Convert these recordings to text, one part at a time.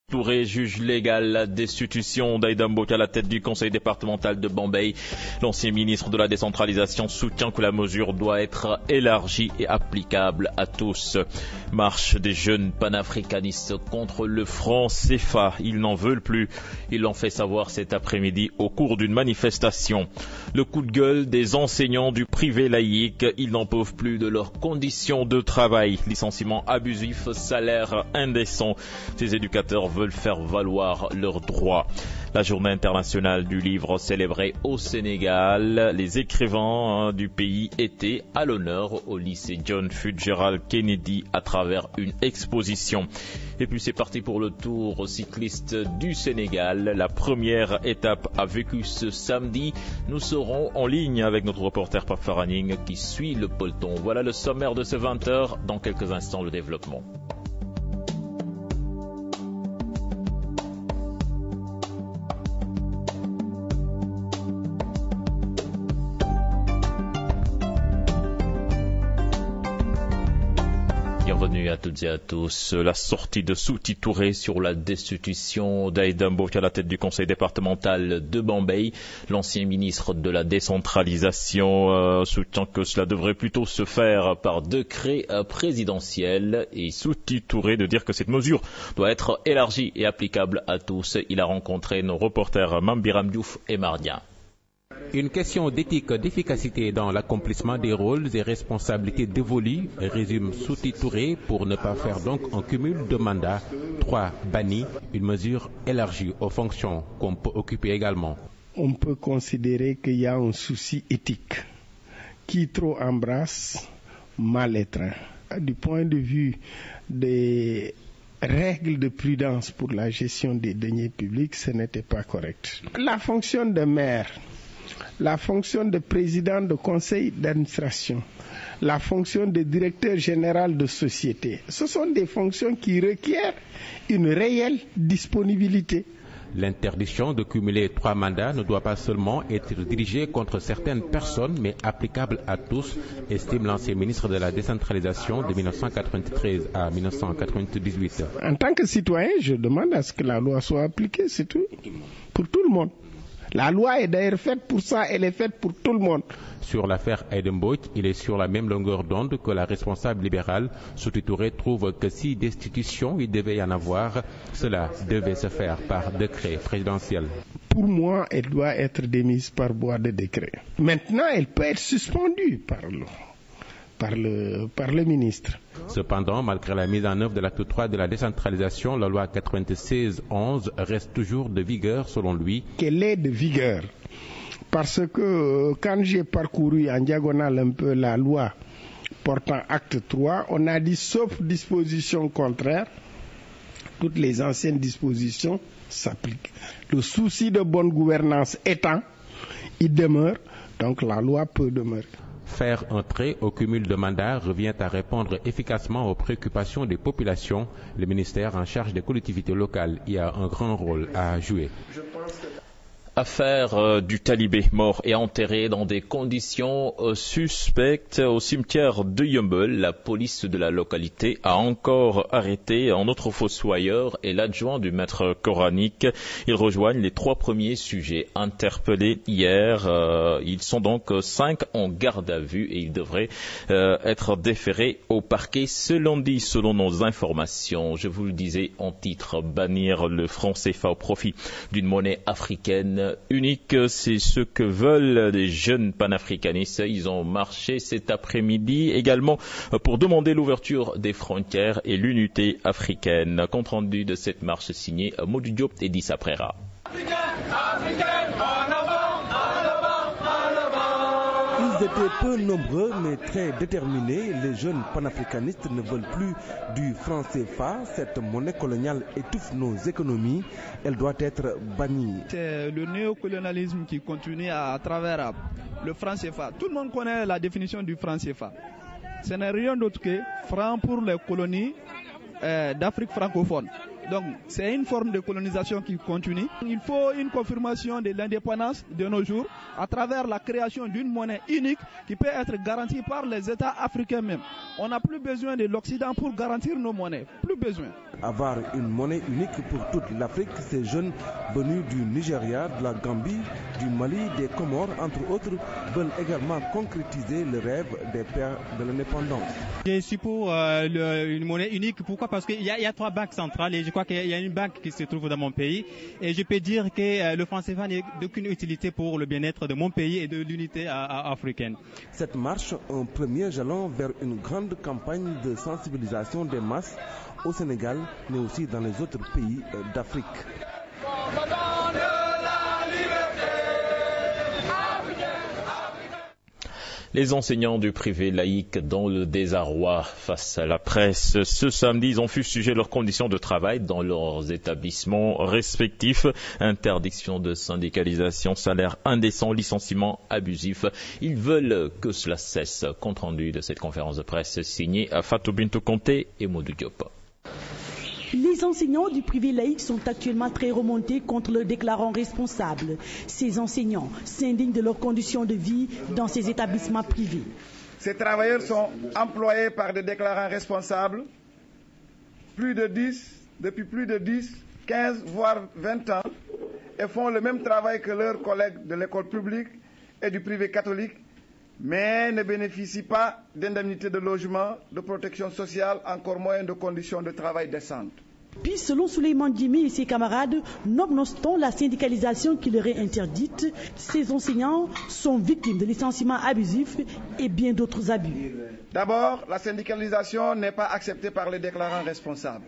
Touré juge légal la destitution d'Aïda Mbok à la tête du conseil départemental de Bambey. L'ancien ministre de la décentralisation soutient que la mesure doit être élargie et applicable à tous. Marche des jeunes panafricanistes contre le franc CFA. Ils n'en veulent plus. Ils l'ont fait savoir cet après-midi au cours d'une manifestation. Le coup de gueule des enseignants du privé laïque. Ils n'en peuvent plus de leurs conditions de travail. Licenciement abusif, salaire indécent. Ces éducateurs veulent faire valoir leurs droits. La journée internationale du livre célébrée au Sénégal. Les écrivains du pays étaient à l'honneur au lycée John Fitzgerald Kennedy à travers une exposition. Et puis c'est parti pour le tour cycliste du Sénégal. La première étape a vécu ce samedi. Nous serons en ligne avec notre reporter Pape Faraning qui suit le peloton. Voilà le sommaire de ce 20h. Dans quelques instants, le développement. Bienvenue à toutes et à tous. La sortie de Souti Touré sur la destitution d'Aïda Mbok à la tête du conseil départemental de Bambey. L'ancien ministre de la décentralisation soutient que cela devrait plutôt se faire par décret présidentiel. Et Souti Touré de dire que cette mesure doit être élargie et applicable à tous. Il a rencontré nos reporters Mambiram Diouf et Mardia. Une question d'éthique, d'efficacité dans l'accomplissement des rôles et responsabilités dévolues, résume Souti Touré pour ne pas faire donc un cumul de mandats. 3 bannis, une mesure élargie aux fonctions qu'on peut occuper également. On peut considérer qu'il y a un souci éthique. Qui trop embrasse, mal étreint. Du point de vue des règles de prudence pour la gestion des deniers publics, ce n'était pas correct. La fonction de maire, la fonction de président de conseil d'administration, la fonction de directeur général de société, ce sont des fonctions qui requièrent une réelle disponibilité. L'interdiction de cumuler 3 mandats ne doit pas seulement être dirigée contre certaines personnes, mais applicable à tous, estime l'ancien ministre de la décentralisation de 1993 à 1998. En tant que citoyen, je demande à ce que la loi soit appliquée, c'est tout, pour tout le monde. La loi est d'ailleurs faite pour ça, elle est faite pour tout le monde. Sur l'affaire Aïda Mbok, il est sur la même longueur d'onde que la responsable libérale. Souti Touré trouve que si destitution il devait y en avoir, cela devait se faire par décret présidentiel. Pour moi, elle doit être démise par voie de décret. Maintenant, elle peut être suspendue par le ministre. Cependant, malgré la mise en œuvre de l'acte 3 de la décentralisation, la loi 96/11 reste toujours de vigueur selon lui. Qu'elle est de vigueur. Parce que quand j'ai parcouru en diagonale un peu la loi portant acte 3, on a dit sauf disposition contraire, toutes les anciennes dispositions s'appliquent. Le souci de bonne gouvernance étant, il demeure, donc la loi peut demeurer. Faire un trait au cumul de mandats revient à répondre efficacement aux préoccupations des populations. Le ministère en charge des collectivités locales y a un grand rôle à jouer. Affaire du talibé mort et enterré dans des conditions suspectes au cimetière de Yeumbeul. La police de la localité a encore arrêté un autre fossoyeur et l'adjoint du maître coranique. Ils rejoignent les 3 premiers sujets interpellés hier. Ils sont donc 5 en garde à vue et ils devraient être déférés au parquet ce lundi selon nos informations. Je vous le disais en titre, bannir le franc CFA au profit d'une monnaie africaine unique, c'est ce que veulent les jeunes panafricanistes. Ils ont marché cet après-midi également pour demander l'ouverture des frontières et l'unité africaine. Compte rendu de cette marche signé Modou Diop et Dissa Prera. Ils étaient peu nombreux mais très déterminés. Les jeunes panafricanistes ne veulent plus du franc CFA. Cette monnaie coloniale étouffe nos économies. Elle doit être bannie. C'est le néocolonialisme qui continue à travers le franc CFA. Tout le monde connaît la définition du franc CFA. Ce n'est rien d'autre que franc pour les colonies d'Afrique francophone. Donc c'est une forme de colonisation qui continue. Il faut une confirmation de l'indépendance de nos jours à travers la création d'une monnaie unique qui peut être garantie par les États africains même. On n'a plus besoin de l'Occident pour garantir nos monnaies, plus besoin. Avoir une monnaie unique pour toute l'Afrique, ces jeunes venus du Nigeria, de la Gambie, du Mali, des Comores, entre autres, veulent également concrétiser le rêve des pères de l'indépendance. Je suis pour une monnaie unique. Pourquoi? Parce qu'il y a 3 banques centrales et je crois qu'il y a une banque qui se trouve dans mon pays. Et je peux dire que le franc CFA n'est d'aucune utilité pour le bien-être de mon pays et de l'unité africaine. Cette marche, un premier jalon vers une grande campagne de sensibilisation des masses au Sénégal, mais aussi dans les autres pays d'Afrique. Les enseignants du privé laïque dans le désarroi face à la presse. Ce samedi, ils ont fustigé leurs conditions de travail dans leurs établissements respectifs. Interdiction de syndicalisation, salaire indécent, licenciement abusif. Ils veulent que cela cesse. Compte rendu de cette conférence de presse signée Fatou Bintou Conté et Modou Diop. Les enseignants du privé laïque sont actuellement très remontés contre le déclarant responsable. Ces enseignants s'indignent de leurs conditions de vie dans ces établissements privés. Ces travailleurs sont employés par des déclarants responsables depuis plus de 10, 15, voire 20 ans et font le même travail que leurs collègues de l'école publique et du privé catholique, mais ne bénéficient pas d'indemnités de logement, de protection sociale, encore moins de conditions de travail décentes. Puis, selon Souleymane Djimi et ses camarades, nonobstant la syndicalisation qui leur est interdite, ces enseignants sont victimes de licenciements abusifs et bien d'autres abus. D'abord, la syndicalisation n'est pas acceptée par les déclarants responsables.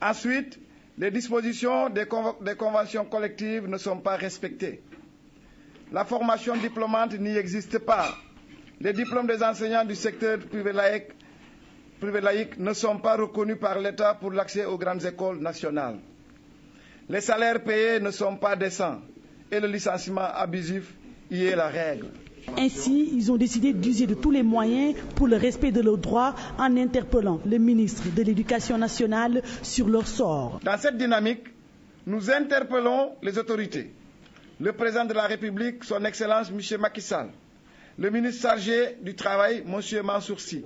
Ensuite, les dispositions des conventions collectives ne sont pas respectées. La formation diplômante n'y existe pas. Les diplômes des enseignants du secteur privé laïque ne sont pas reconnus par l'État pour l'accès aux grandes écoles nationales. Les salaires payés ne sont pas décents et le licenciement abusif y est la règle. Ainsi, ils ont décidé d'user de tous les moyens pour le respect de leurs droits en interpellant le ministre de l'Éducation nationale sur leur sort. Dans cette dynamique, nous interpellons les autorités. Le président de la République, son Excellence M. Macky Sall, le ministre chargé du Travail, M. Mansour Sy,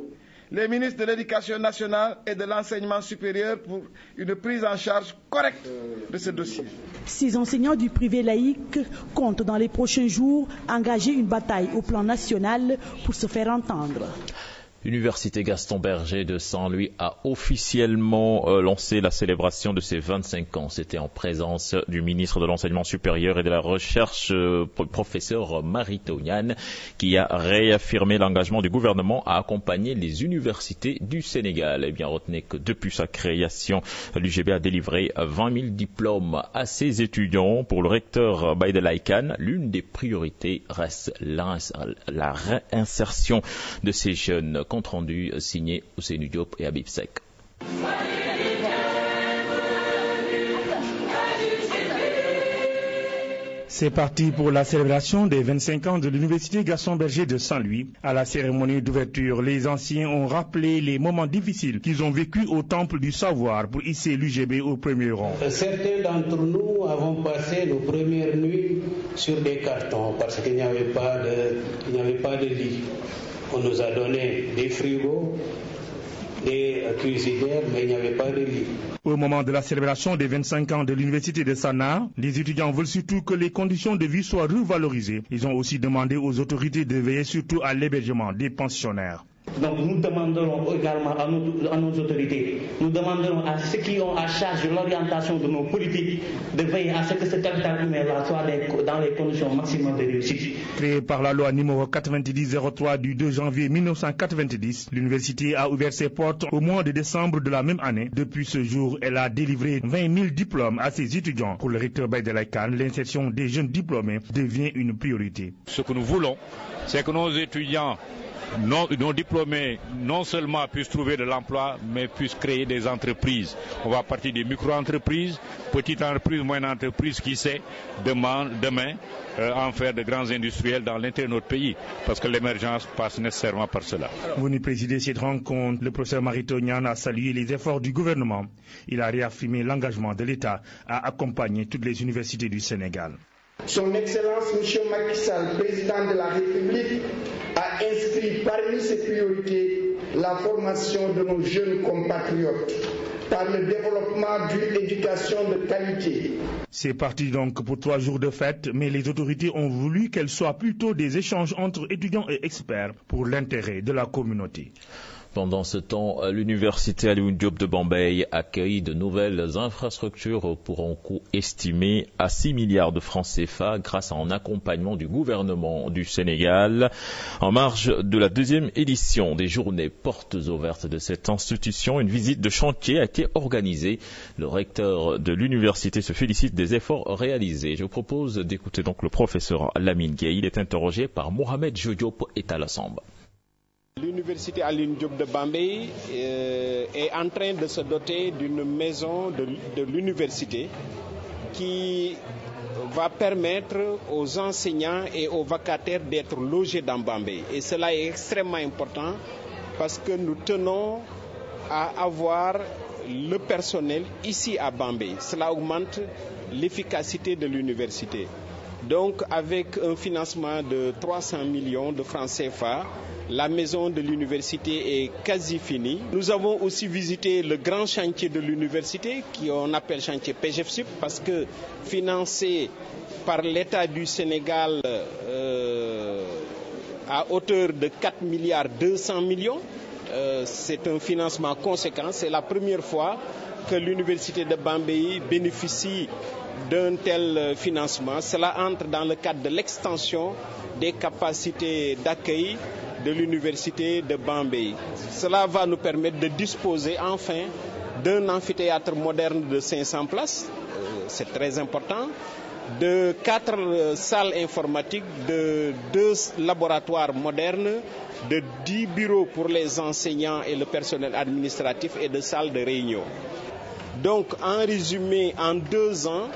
les ministres de l'Éducation nationale et de l'Enseignement supérieur pour une prise en charge correcte de ce dossier. Ces enseignants du privé laïque comptent dans les prochains jours engager une bataille au plan national pour se faire entendre. L'Université Gaston Berger de Saint-Louis a officiellement lancé la célébration de ses 25 ans. C'était en présence du ministre de l'Enseignement supérieur et de la Recherche, professeur Maritonian, qui a réaffirmé l'engagement du gouvernement à accompagner les universités du Sénégal. Eh bien, retenez que depuis sa création, l'UGB a délivré 20 000 diplômes à ses étudiants. Pour le recteur Baïd Laikan, l'une des priorités reste la réinsertion de ces jeunes. Compte rendu signé Ousseynou Diop et Habib Sek. C'est parti pour la célébration des 25 ans de l'Université Gaston Berger de Saint-Louis. À la cérémonie d'ouverture, les anciens ont rappelé les moments difficiles qu'ils ont vécus au temple du savoir pour hisser l'UGB au premier rang. Certains d'entre nous avons passé nos premières nuits sur des cartons parce qu'il n'y avait pas de lit. On nous a donné des frigos, des cuisinières, mais il n'y avait pas de lit. Au moment de la célébration des 25 ans de l'Université de Sanaa, les étudiants veulent surtout que les conditions de vie soient revalorisées. Ils ont aussi demandé aux autorités de veiller surtout à l'hébergement des pensionnaires. Donc nous demanderons également à nos autorités, nous demanderons à ceux qui ont à charge de l'orientation de nos politiques de veiller à ce que ce capital humain-là soit dans les conditions maximum de réussite. Créée par la loi numéro 9003 du 2 janvier 1990, l'université a ouvert ses portes au mois de décembre de la même année. Depuis ce jour, elle a délivré 20 000 diplômes à ses étudiants. Pour le recteur Baïd Laikan, l'insertion des jeunes diplômés devient une priorité. Ce que nous voulons, c'est que nos étudiants nos diplômés non seulement puissent trouver de l'emploi, mais puissent créer des entreprises. On va partir des micro-entreprises, petites entreprises, moyennes entreprises, qui sait, demain en faire de grands industriels dans l'intérieur de notre pays, parce que l'émergence passe nécessairement par cela. Venu présider cette rencontre, le professeur Marito Niane a salué les efforts du gouvernement. Il a réaffirmé l'engagement de l'État à accompagner toutes les universités du Sénégal. Son Excellence M. Macky Sall, président de la République, a inscrit parmi ses priorités la formation de nos jeunes compatriotes par le développement d'une éducation de qualité. C'est parti donc pour 3 jours de fête, mais les autorités ont voulu qu'elles soient plutôt des échanges entre étudiants et experts pour l'intérêt de la communauté. Pendant ce temps, l'université Alioune Diop de Bombay accueille de nouvelles infrastructures pour un coût estimé à 6 milliards de francs CFA grâce à un accompagnement du gouvernement du Sénégal. En marge de la 2e édition des journées portes ouvertes de cette institution, une visite de chantier a été organisée. Le recteur de l'université se félicite des efforts réalisés. Je vous propose d'écouter donc le professeur Lamine Gueye. Il est interrogé par Mohamed Jodiop et Talassamba. L'université Alioune Diop de Bombay est en train de se doter d'une maison de l'université qui va permettre aux enseignants et aux vacataires d'être logés dans Bombay. Et cela est extrêmement important parce que nous tenons à avoir le personnel ici à Bombay. Cela augmente l'efficacité de l'université. Donc avec un financement de 300 millions de francs CFA, la maison de l'université est quasi finie. Nous avons aussi visité le grand chantier de l'université, qu'on appelle chantier PGFSUP, parce que financé par l'État du Sénégal à hauteur de 4 milliards 200 millions. C'est un financement conséquent. C'est la première fois que l'université de Bombay bénéficie d'un tel financement. Cela entre dans le cadre de l'extension des capacités d'accueil de l'université de Bombay. Cela va nous permettre de disposer enfin d'un amphithéâtre moderne de 500 places, c'est très important, de 4 salles informatiques, de 2 laboratoires modernes, de 10 bureaux pour les enseignants et le personnel administratif et de salles de réunion. Donc en résumé, en 2 ans,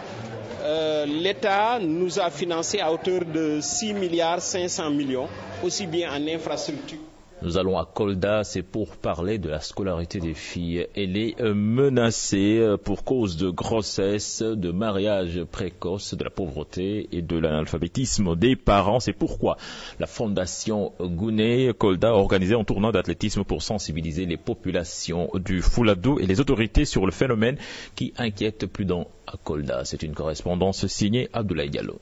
l'État nous a financé à hauteur de 6 milliards 500 millions, aussi bien en infrastructure. Nous allons à Kolda, c'est pour parler de la scolarité des filles. Elle est menacée pour cause de grossesse, de mariage précoce, de la pauvreté et de l'analphabétisme des parents. C'est pourquoi la fondation Gouné Kolda a organisé un tournoi d'athlétisme pour sensibiliser les populations du Fouladou et les autorités sur le phénomène qui inquiète plus d'un à Kolda. C'est une correspondance signée Abdoulaye Diallo.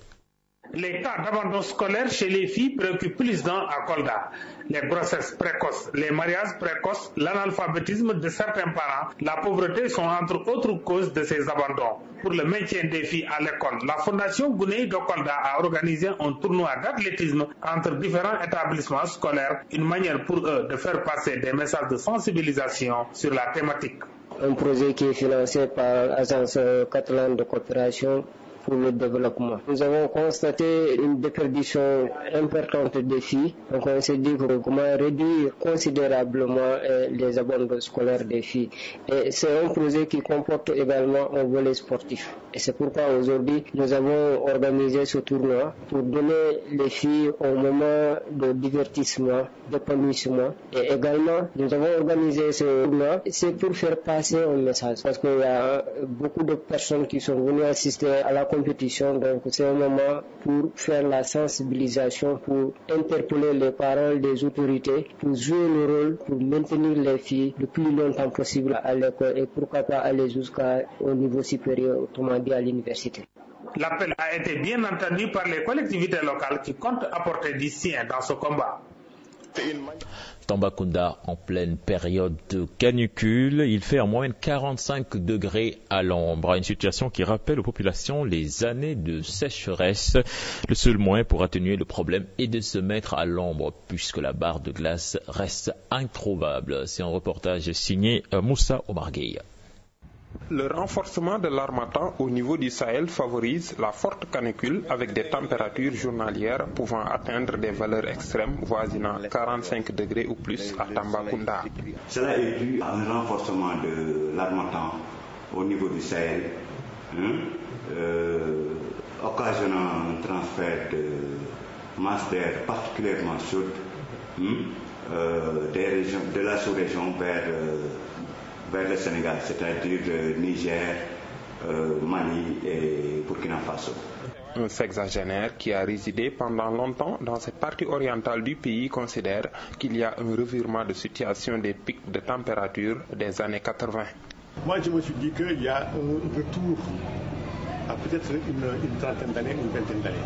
Les cas d'abandon scolaire chez les filles préoccupent plus d'un à Kolda. Les grossesses précoces, les mariages précoces, l'analphabétisme de certains parents, la pauvreté sont entre autres causes de ces abandons. Pour le maintien des filles à l'école, la fondation Gouné de Kolda a organisé un tournoi d'athlétisme entre différents établissements scolaires, une manière pour eux de faire passer des messages de sensibilisation sur la thématique. Un projet qui est financé par l'Agence catalane de coopération pour le développement. Nous avons constaté une déperdition importante des filles. Donc on s'est dit comment réduire considérablement les abandons scolaires des filles. Et c'est un projet qui comporte également un volet sportif. Et c'est pourquoi aujourd'hui nous avons organisé ce tournoi pour donner les filles un moment de divertissement, d'épanouissement. Et également nous avons organisé ce tournoi, c'est pour faire passer un message. Parce qu'il y a beaucoup de personnes qui sont venues assister à la compétition, donc c'est un moment pour faire la sensibilisation, pour interpeller les parents, les autorités, pour jouer le rôle, pour maintenir les filles le plus longtemps possible à l'école et pourquoi pas aller jusqu'au niveau supérieur, autrement dit à l'université. L'appel a été bien entendu par les collectivités locales qui comptent apporter du sien dans ce combat. Tambacounda en pleine période de canicule, il fait en moyenne 45 degrés à l'ombre, une situation qui rappelle aux populations les années de sécheresse. Le seul moyen pour atténuer le problème est de se mettre à l'ombre puisque la barre de glace reste introuvable. C'est un reportage signé Moussa Omar Gueye. Le renforcement de l'harmattan au niveau du Sahel favorise la forte canicule avec des températures journalières pouvant atteindre des valeurs extrêmes voisinant 45 degrés ou plus à Tambacounda. Cela est dû à un renforcement de l'harmattan au niveau du Sahel, occasionnant un transfert de masse d'air particulièrement chaude de la sous-région vers le Sénégal, c'est-à-dire le Niger, Mali et Burkina Faso. Un sexagénaire qui a résidé pendant longtemps dans cette partie orientale du pays considère qu'il y a un revirement de situation des pics de température des années 80. Moi, je me suis dit qu'il y a un retour à peut-être une trentaine d'années, une vingtaine d'années.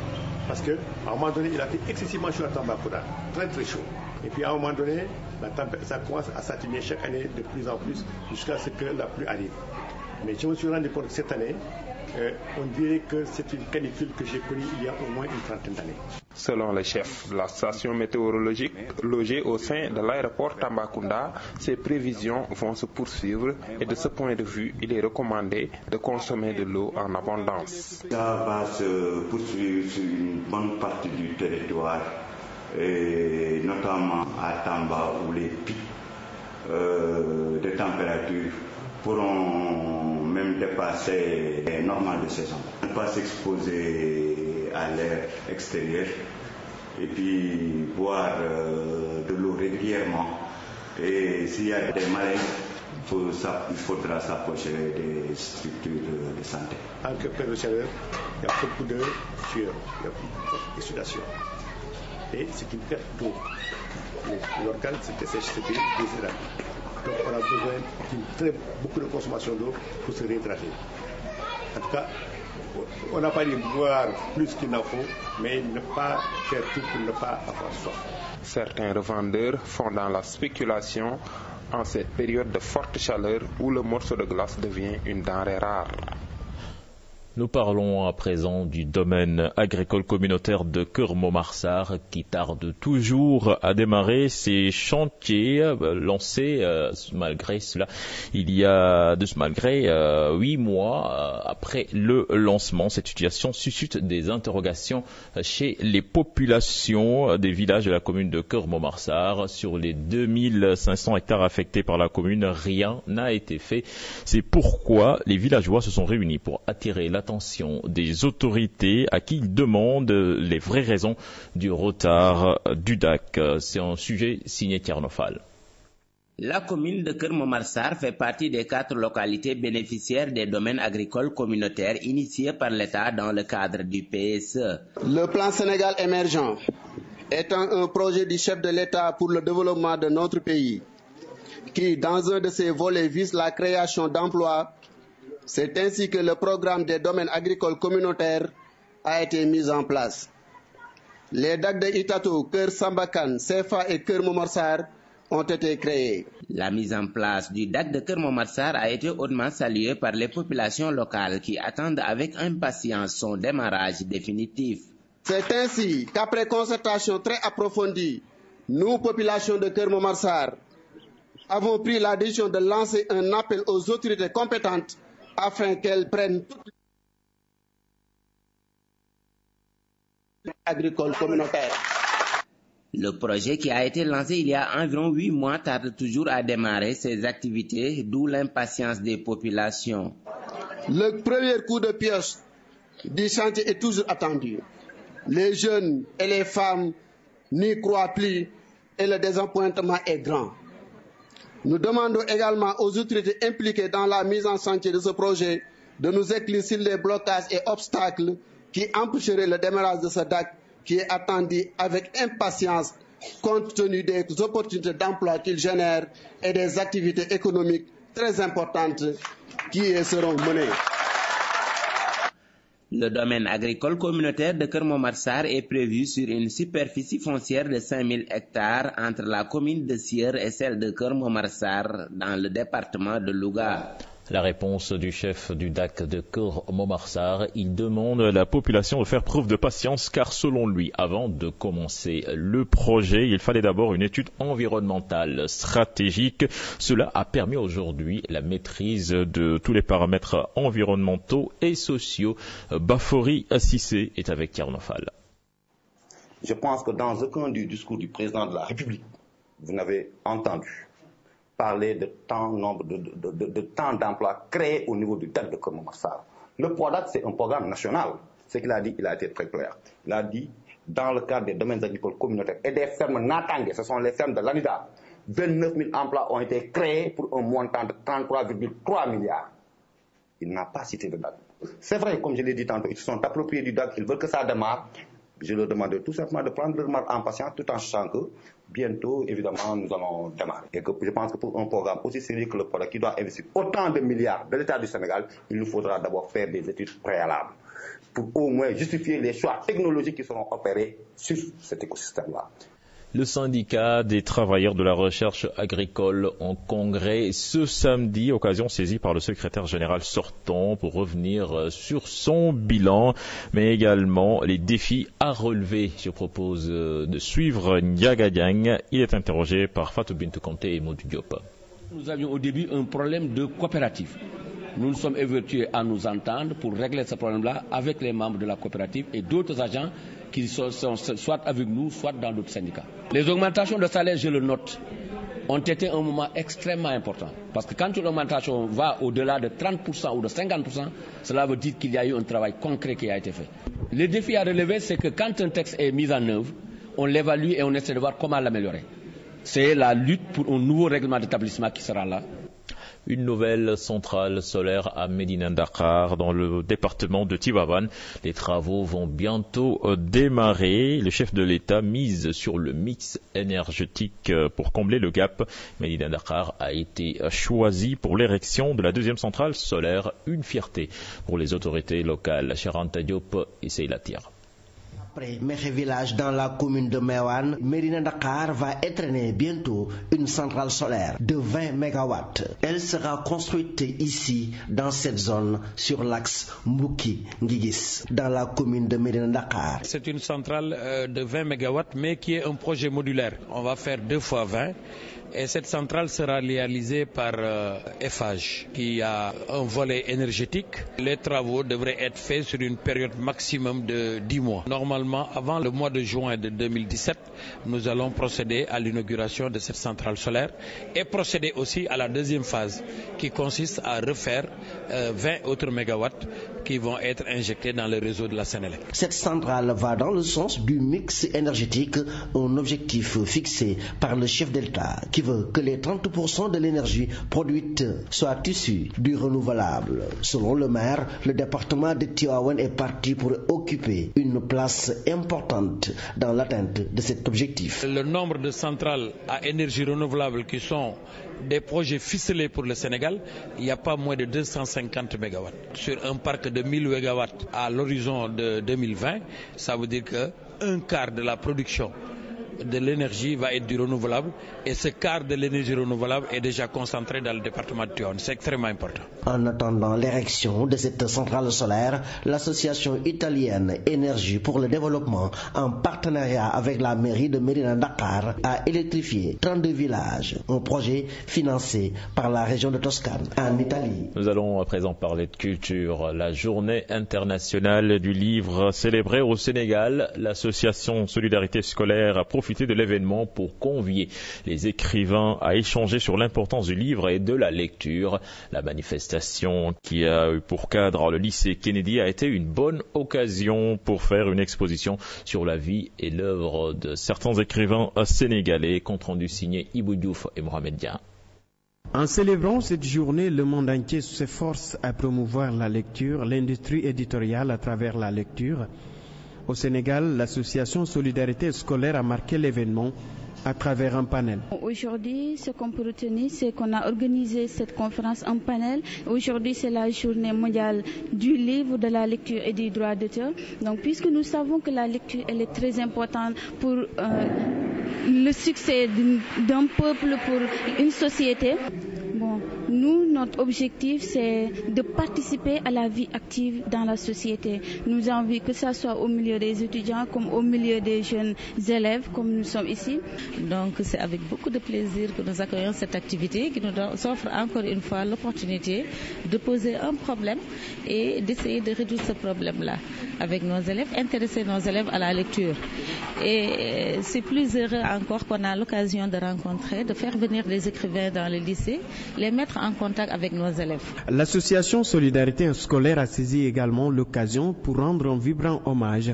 Parce qu'à un moment donné, il a fait excessivement chaud à Tambacounda, très très chaud. Et puis à un moment donné, ça commence à s'atténuer chaque année de plus en plus jusqu'à ce que la pluie arrive. Mais je me suis rendu compte que cette année, on dirait que c'est une canicule que j'ai connue il y a au moins une trentaine d'années. Selon le chef de la station météorologique logée au sein de l'aéroport Tambacounda, ces prévisions vont se poursuivre et de ce point de vue, il est recommandé de consommer de l'eau en abondance. Ça va se poursuivre sur une bonne partie du territoire, et notamment à Tamba où les pics de température pourront même dépasser les normales de saison. Ne pas s'exposer à l'air extérieur et puis boire de l'eau régulièrement. Et s'il y a des maladies, il faudra s'approcher des structures de santé. En période de chaleur, il y a beaucoup de sueur, il y a beaucoup de sudation. Et c'est une perte d'eau. L'organe se dessèche, se déshydrate. Donc on a besoin de beaucoup de consommation d'eau pour se réhydrater. En tout cas, on n'a pas dit boire plus qu'il n'en faut, mais ne pas faire tout pour ne pas avoir soif. Certains revendeurs font dans la spéculation en cette période de forte chaleur où le morceau de glace devient une denrée rare. Nous parlons à présent du domaine agricole communautaire de Keur-Momarsar qui tarde toujours à démarrer ses chantiers lancés malgré cela. Il y a malgré 8 mois après le lancement, cette situation suscite des interrogations chez les populations des villages de la commune de Keur-Momarsar. Sur les 2500 hectares affectés par la commune, rien n'a été fait. C'est pourquoi les villageois se sont réunis pour attirer l'attention des autorités à qui ils demandent les vraies raisons du retard du DAC. C'est un sujet signé Tiernophal. La commune de Keur-Momarsar fait partie des 4 localités bénéficiaires des domaines agricoles communautaires initiés par l'État dans le cadre du PSE. Le plan Sénégal émergent étant un projet du chef de l'État pour le développement de notre pays, qui, dans un de ses volets, vise la création d'emplois. C'est ainsi que le programme des domaines agricoles communautaires a été mis en place. Les DAC de Itato, Keur Sambakan, Sefa et Keur-Momarsar ont été créés. La mise en place du DAC de Keur-Momarsar a été hautement saluée par les populations locales qui attendent avec impatience son démarrage définitif. C'est ainsi qu'après concertation très approfondie, nous, populations de Keur-Momarsar, avons pris la décision de lancer un appel aux autorités compétentes afin qu'elles prennent toutes les agricoles communautaires. Le projet qui a été lancé il y a environ 8 mois tarde toujours à démarrer ses activités, d'où l'impatience des populations. Le premier coup de pioche du chantier est toujours attendu. Les jeunes et les femmes n'y croient plus et le désappointement est grand. Nous demandons également aux autorités impliquées dans la mise en chantier de ce projet de nous éclaircir les blocages et obstacles qui empêcheraient le démarrage de ce DAC qui est attendu avec impatience compte tenu des opportunités d'emploi qu'il génère et des activités économiques très importantes qui y seront menées. Le domaine agricole communautaire de Keur-Momarsar est prévu sur une superficie foncière de 5000 hectares entre la commune de Sieur et celle de Keur-Momarsar dans le département de Louga. La réponse du chef du DAC de Kër Momar Sarr, il demande à la population de faire preuve de patience car selon lui, avant de commencer le projet, il fallait d'abord une étude environnementale stratégique. Cela a permis aujourd'hui la maîtrise de tous les paramètres environnementaux et sociaux. Bafori Cissé est avec Tierno-Fall. Je pense que dans aucun du discours du président de la République, vous n'avez entendu parler de nombre de temps d'emploi créés au niveau du DAC de Kër Momar Sarr. Le PRODAC, c'est un programme national. Ce qu'il a dit, il a été très clair. Il a dit, dans le cadre des domaines agricoles communautaires et des fermes Natangé, ce sont les fermes de l'ANIDA, 29 000 emplois ont été créés pour un montant de 33,3 milliards. Il n'a pas cité le DAC. C'est vrai, comme je l'ai dit tantôt, ils se sont appropriés du DAC, ils veulent que ça démarre. Je leur demande tout simplement de prendre leur marque en patience tout en sachant que bientôt, évidemment, nous allons démarrer. Et que je pense que pour un programme aussi sérieux que le PRODAC qui doit investir autant de milliards de l'État du Sénégal, il nous faudra d'abord faire des études préalables pour au moins justifier les choix technologiques qui seront opérés sur cet écosystème-là. Le syndicat des travailleurs de la recherche agricole en congrès ce samedi, occasion saisie par le secrétaire général sortant pour revenir sur son bilan, mais également les défis à relever. Je propose de suivre Ndiaga Diagne. Il est interrogé par Fatou Bintou Kanté et Modou Diop. Nous avions au début un problème de coopérative. Nous nous sommes évertués à nous entendre pour régler ce problème-là avec les membres de la coopérative et d'autres agents qui sont soit avec nous, soit dans d'autres syndicats. Les augmentations de salaire, je le note, ont été un moment extrêmement important. Parce que quand une augmentation va au-delà de 30% ou de 50%, cela veut dire qu'il y a eu un travail concret qui a été fait. Le défi à relever, c'est que quand un texte est mis en œuvre, on l'évalue et on essaie de voir comment l'améliorer. C'est la lutte pour un nouveau règlement d'établissement qui sera là. Une nouvelle centrale solaire à Médina Dakar dans le département de Tivaouane. Les travaux vont bientôt démarrer. Le chef de l'État mise sur le mix énergétique pour combler le gap. Médina Dakar a été choisi pour l'érection de la deuxième centrale solaire. Une fierté pour les autorités locales. Charanta Diop et Seyla Tire. Après Mékhé Village dans la commune de Méouane, Médina Dakar va étraîner bientôt une centrale solaire de 20 MW. Elle sera construite ici, dans cette zone, sur l'axe Mbouki-Nguigis, dans la commune de Médina Dakar. C'est une centrale de 20 MW, mais qui est un projet modulaire. On va faire 2 fois 20. Et cette centrale sera réalisée par Eiffage, qui a un volet énergétique. Les travaux devraient être faits sur une période maximum de 10 mois. Normalement, avant le mois de juin de 2017, nous allons procéder à l'inauguration de cette centrale solaire et procéder aussi à la deuxième phase, qui consiste à refaire 20 autres mégawatts qui vont être injectés dans le réseau de la Sénélec. Cette centrale va dans le sens du mix énergétique, un objectif fixé par le chef d'État qui veut que les 30% de l'énergie produite soient issue du renouvelable. Selon le maire, le département de Tivaouane est parti pour occuper une place importante dans l'atteinte de cet objectif. Le nombre de centrales à énergie renouvelable qui sont des projets ficelés pour le Sénégal, il n'y a pas moins de 250 MW. Sur un parc de 1000 MW à l'horizon de 2020, ça veut dire qu'un quart de la production de l'énergie va être du renouvelable et ce quart de l'énergie renouvelable est déjà concentré dans le département de Tivaouane. C'est extrêmement important. En attendant l'érection de cette centrale solaire, l'association italienne Énergie pour le développement, en partenariat avec la mairie de Médina Dakar, a électrifié 32 villages, un projet financé par la région de Toscane, en Italie. Nous allons à présent parler de culture. La journée internationale du livre célébrée au Sénégal, l'association Solidarité scolaire a profité de l'événement pour convier les écrivains à échanger sur l'importance du livre et de la lecture. La manifestation qui a eu pour cadre le lycée Kennedy a été une bonne occasion pour faire une exposition sur la vie et l'œuvre de certains écrivains sénégalais, compte rendu signé Ibou Diouf et Mohamed Dia. En célébrant cette journée, le monde entier s'efforce à promouvoir la lecture, l'industrie éditoriale à travers la lecture. Au Sénégal, l'association Solidarité scolaire a marqué l'événement à travers un panel. Aujourd'hui, ce qu'on peut retenir, c'est qu'on a organisé cette conférence en panel. Aujourd'hui, c'est la journée mondiale du livre, de la lecture et du droit d'auteur. Donc, puisque nous savons que la lecture, elle est très importante pour le succès d'un peuple, pour une société, bon, nous, notre objectif, c'est de participer à la vie active dans la société. Nous avons envie que ça soit au milieu des étudiants comme au milieu des jeunes élèves, comme nous sommes ici. Donc c'est avec beaucoup de plaisir que nous accueillons cette activité qui nous offre encore une fois l'opportunité de poser un problème et d'essayer de résoudre ce problème-là avec nos élèves, intéresser nos élèves à la lecture. Et c'est plus heureux encore qu'on a l'occasion de rencontrer, de faire venir des écrivains dans le lycée, les mettre en contact avec nos élèves. L'association Solidarité Scolaire a saisi également l'occasion pour rendre un vibrant hommage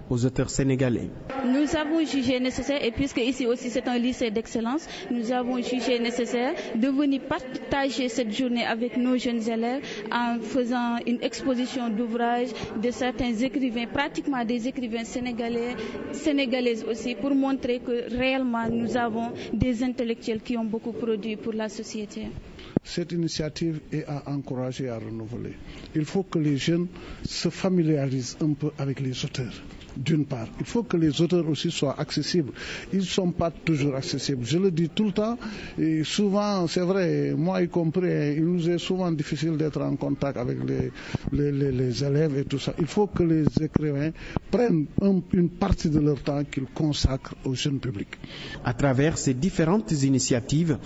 aux auteurs sénégalais. Nous avons jugé nécessaire, et puisque ici aussi c'est un lycée d'excellence, nous avons jugé nécessaire de venir partager cette journée avec nos jeunes élèves en faisant une exposition d'ouvrages de certains écrivains, pratiquement des écrivains sénégalaises aussi, pour montrer que réellement nous avons des intellectuels qui ont beaucoup produit pour la société. Cette initiative est à encourager et à renouveler. Il faut que les jeunes se familiarisent un peu avec les auteurs. D'une part, il faut que les auteurs aussi soient accessibles. Ils ne sont pas toujours accessibles. Je le dis tout le temps. Et souvent, c'est vrai, moi y compris, il nous est souvent difficile d'être en contact avec les élèves et tout ça. Il faut que les écrivains prennent une partie de leur temps qu'ils consacrent au jeune public. À travers ces différentes initiatives,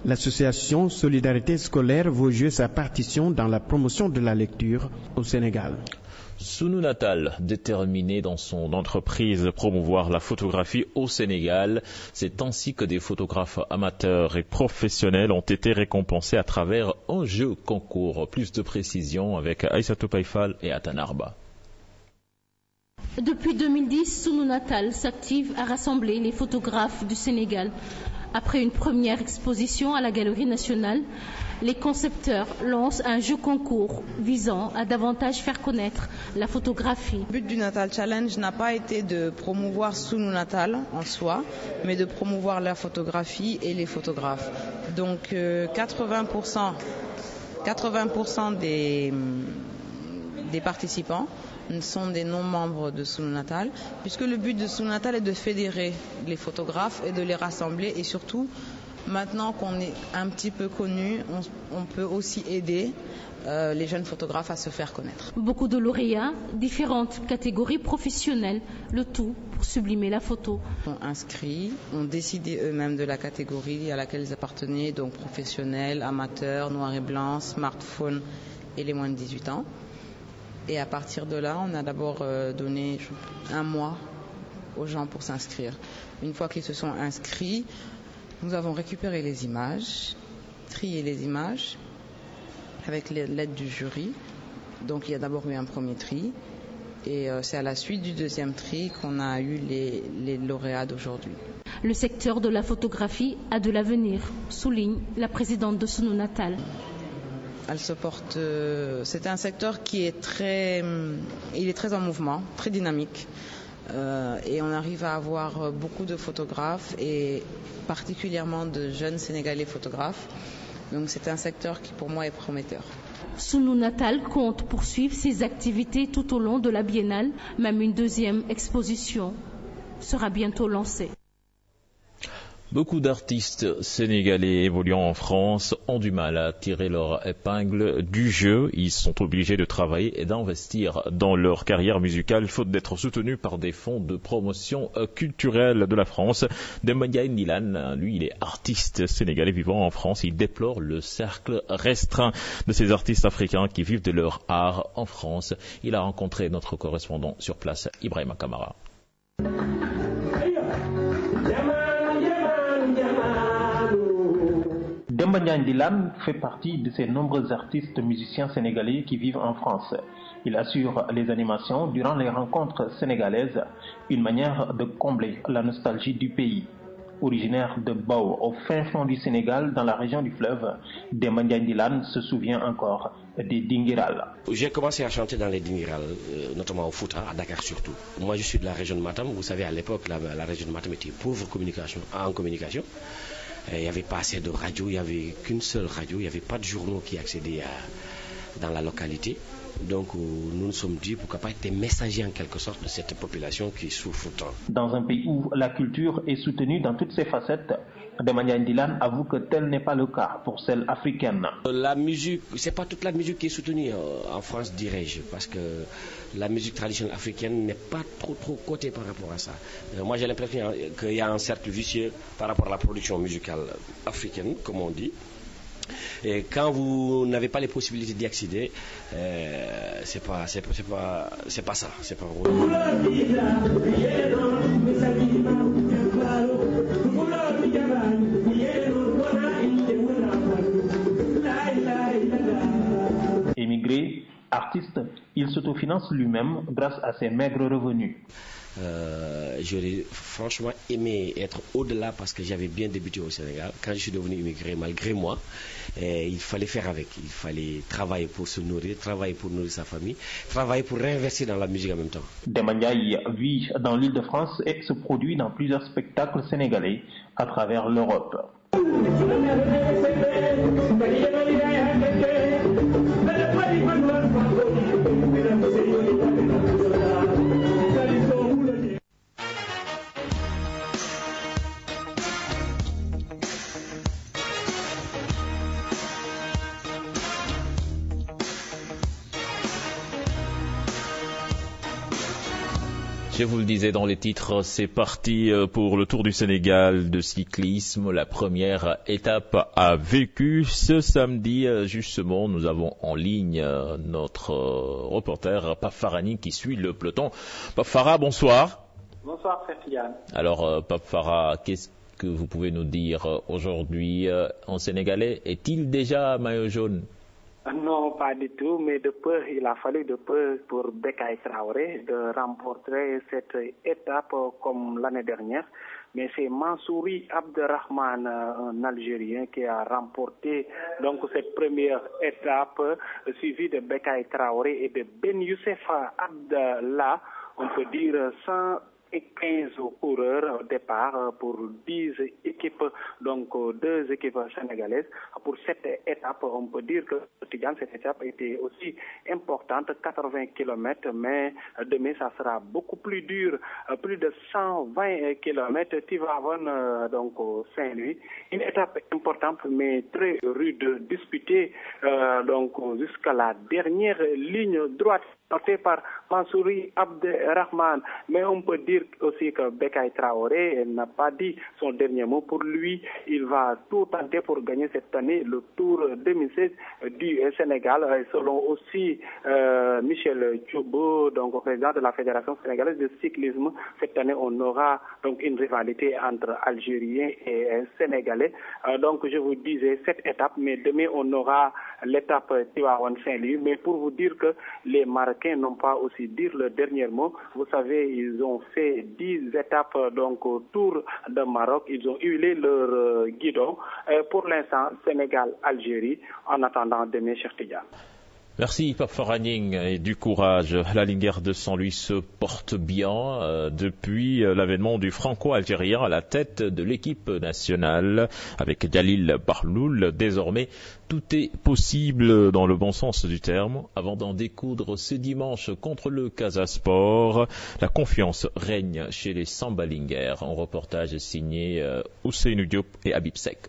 l'association Solidarité Scolaire veut jouer sa partition dans la promotion de la lecture au Sénégal. Sounou Natal, déterminé dans son entreprise de promouvoir la photographie au Sénégal, c'est ainsi que des photographes amateurs et professionnels ont été récompensés à travers un jeu concours. Plus de précisions avec Aïssatou Païfal et Atanarba. Depuis 2010, Sounou Natal s'active à rassembler les photographes du Sénégal. Après une première exposition à la Galerie nationale, les concepteurs lancent un jeu concours visant à davantage faire connaître la photographie. Le but du Natal Challenge n'a pas été de promouvoir Sounou Natal en soi, mais de promouvoir la photographie et les photographes. Donc 80% des participants sont des non-membres de Sounou Natal, puisque le but de Sounou Natal est de fédérer les photographes et de les rassembler, et surtout, maintenant qu'on est un petit peu connu, on peut aussi aider les jeunes photographes à se faire connaître. Beaucoup de lauréats, différentes catégories professionnelles, le tout pour sublimer la photo. Ils sont inscrits, ont décidé eux-mêmes de la catégorie à laquelle ils appartenaient, donc professionnels, amateurs, noir et blanc, smartphone et les moins de 18 ans. Et à partir de là, on a d'abord donné un mois aux gens pour s'inscrire. Une fois qu'ils se sont inscrits, nous avons récupéré les images, trié les images avec l'aide du jury. Donc il y a d'abord eu un premier tri et c'est à la suite du deuxième tri qu'on a eu les lauréats d'aujourd'hui. Le secteur de la photographie a de l'avenir, souligne la présidente de Sounou Natal. Elle se porte. C'est un secteur qui est très en mouvement, très dynamique, et on arrive à avoir beaucoup de photographes et particulièrement de jeunes Sénégalais photographes. Donc c'est un secteur qui pour moi est prometteur. Sounou Natal compte poursuivre ses activités tout au long de la biennale. Même une deuxième exposition sera bientôt lancée. Beaucoup d'artistes sénégalais évoluant en France ont du mal à tirer leur épingle du jeu. Ils sont obligés de travailler et d'investir dans leur carrière musicale, faute d'être soutenus par des fonds de promotion culturelle de la France. Demba Ndiaye Ndilane, lui, il est artiste sénégalais vivant en France. Il déplore le cercle restreint de ces artistes africains qui vivent de leur art en France. Il a rencontré notre correspondant sur place, Ibrahima Kamara. Demba Ndiaye Ndilane fait partie de ces nombreux artistes musiciens sénégalais qui vivent en France. Il assure les animations durant les rencontres sénégalaises, une manière de combler la nostalgie du pays. Originaire de Bao, au fin fond du Sénégal, dans la région du fleuve, Demba Ndiaye Ndilane se souvient encore des Dinguiral. J'ai commencé à chanter dans les Dinguiral, notamment au Fouta, à Dakar surtout. Moi je suis de la région de Matam, vous savez à l'époque la région de Matam était pauvre en communication. Il n'y avait pas assez de radio, il n'y avait qu'une seule radio, il n'y avait pas de journaux qui accédaient dans la localité. Donc nous nous sommes dit pourquoi pas être messagers en quelque sorte de cette population qui souffre tant. Dans un pays où la culture est soutenue dans toutes ses facettes, Demanya Ndilan avoue que tel n'est pas le cas pour celle africaine. La musique, c'est pas toute la musique qui est soutenue en France, dirais-je, parce que la musique traditionnelle africaine n'est pas trop cotée par rapport à ça. Moi, j'ai l'impression qu'il y a un cercle vicieux par rapport à la production musicale africaine, comme on dit. Et quand vous n'avez pas les possibilités d'y accéder, c'est pas ça, c'est pas Émigré, artiste, il s'autofinance lui-même grâce à ses maigres revenus. J'aurais franchement aimé être au-delà parce que j'avais bien débuté au Sénégal. Quand je suis devenu immigré, malgré moi, il fallait faire avec. Il fallait travailler pour se nourrir, travailler pour nourrir sa famille, travailler pour réinvestir dans la musique en même temps. Demanya vit dans l'Île-de-France et se produit dans plusieurs spectacles sénégalais à travers l'Europe. Je vous le disais dans les titres, c'est parti pour le Tour du Sénégal de cyclisme. La première étape a vécu ce samedi. Justement, nous avons en ligne notre reporter Pape Farani qui suit le peloton. Pape Farah, bonsoir. Bonsoir, Frère Yann. Alors, Pape Farah, qu'est-ce que vous pouvez nous dire aujourd'hui en sénégalais? Est-il déjà maillot jaune? Non, pas du tout, mais il a fallu de peu pour Bécaye Traoré de remporter cette étape comme l'année dernière. Mais c'est Mansouri Abderrahman, un Algérien, qui a remporté donc cette première étape, suivi de Bécaye Traoré et de Ben Youssefa Abdallah, on peut dire 115 coureurs au départ pour 10 équipes, donc 2 équipes sénégalaises. Pour cette étape, on peut dire que cette étape était aussi importante, 80 km, mais demain ça sera beaucoup plus dur, plus de 120 km, Tivaouane, donc Saint-Louis. Une étape importante mais très rude, disputée donc jusqu'à la dernière ligne droite, porté par Mansouri Abderrahman. Mais on peut dire aussi que Bécaye Traoré n'a pas dit son dernier mot. Pour lui, il va tout tenter pour gagner cette année le Tour 2016 du Sénégal. Selon aussi Michel Thiobo, donc président de la Fédération sénégalaise de cyclisme, cette année on aura donc une rivalité entre Algériens et Sénégalais. Donc je vous disais cette étape, mais demain on aura l'étape Tivaouane-Saint-Louis. Mais pour vous dire que les Marocains n'ont pas aussi dit le dernier mot. Vous savez, ils ont fait 10 étapes donc autour de Maroc. Ils ont huilé leur guidon. Pour l'instant, Sénégal-Algérie, en attendant demain, Cheikh Tidiane. Merci Pape Farani et du courage. La ligne de Saint-Louis se porte bien depuis l'avènement du franco-algérien à la tête de l'équipe nationale avec Djalil Barloul. Désormais, tout est possible dans le bon sens du terme. Avant d'en découdre ce dimanche contre le Casa Sport, la confiance règne chez les Sambalingers. En reportage signé Ousseynou Diop et Habib Sek.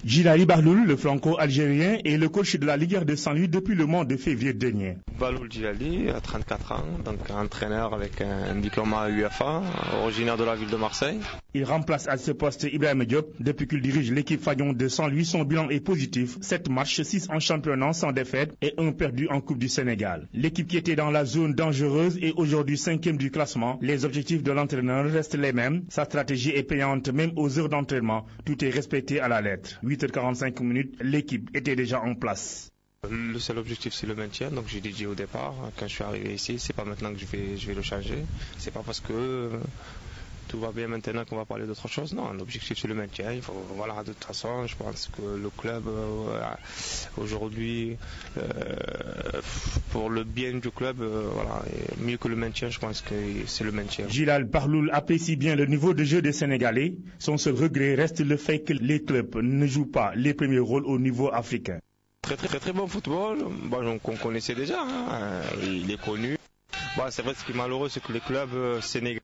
Djilali Barloul, le franco-algérien, est le coach de la Ligue de Saint-Louis depuis le mois de février dernier. Barloul Djilali, à 34 ans, donc entraîneur avec un diplôme à UEFA, originaire de la ville de Marseille. Il remplace à ce poste Ibrahim Diop. Depuis qu'il dirige l'équipe Fagnon de Saint-Louis, son bilan est positif. 7 matchs, 6 en championnat sans défaite et 1 perdu en Coupe du Sénégal. L'équipe qui était dans la zone dangereuse est aujourd'hui 5e du classement. Les objectifs de l'entraîneur restent les mêmes. Sa stratégie est payante même aux heures d'entraînement. Tout est respecté à la lettre. 8h45 minutes, l'équipe était déjà en place. Le seul objectif c'est le maintien, donc j'ai dit au départ, quand je suis arrivé ici, c'est pas maintenant que je vais le changer, c'est pas parce que tout va bien maintenant qu'on va parler d'autre chose, non, l'objectif c'est le maintien, il faut, voilà, de toute façon je pense que le club aujourd'hui, pour le bien du club, voilà, mieux que le maintien, je pense que c'est le maintien. Djilali Barloul apprécie bien le niveau de jeu des Sénégalais, son seul regret reste le fait que les clubs ne jouent pas les premiers rôles au niveau africain. Très bon football, bon, qu'on connaissait déjà, hein. Il est connu. Bon, c'est vrai, ce qui est malheureux, c'est que les clubs sénégalais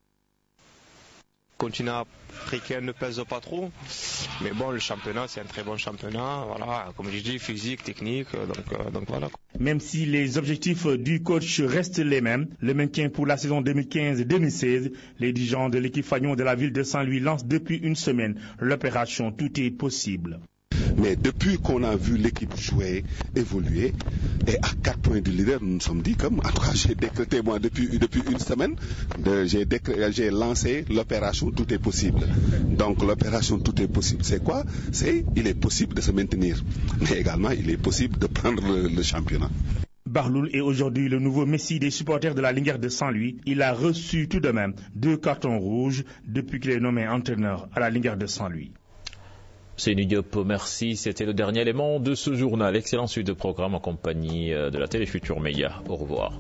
continent africain ne pèse pas trop. Mais bon, le championnat, c'est un très bon championnat. Voilà, comme je dis, physique, technique, donc voilà. Même si les objectifs du coach restent les mêmes, le maintien pour la saison 2015-2016, les dirigeants de l'équipe Fagnon de la ville de Saint-Louis lancent depuis une semaine l'opération Tout est possible. Mais depuis qu'on a vu l'équipe jouer, évoluer, et à 4 points du leader, nous nous sommes dit, en tout cas j'ai décrété moi depuis une semaine, j'ai lancé l'opération Tout est possible. Donc l'opération Tout est possible, c'est quoi? Il est possible de se maintenir, mais également il est possible de prendre le championnat. Barloul est aujourd'hui le nouveau messie des supporters de la Linguère de Saint-Louis. Il a reçu tout de même 2 cartons rouges depuis qu'il est nommé entraîneur à la Linguère de Saint-Louis. Seyni Diop, merci. C'était le dernier élément de ce journal. Excellente suite de programme en compagnie de la Télé Futurs Médias. Au revoir.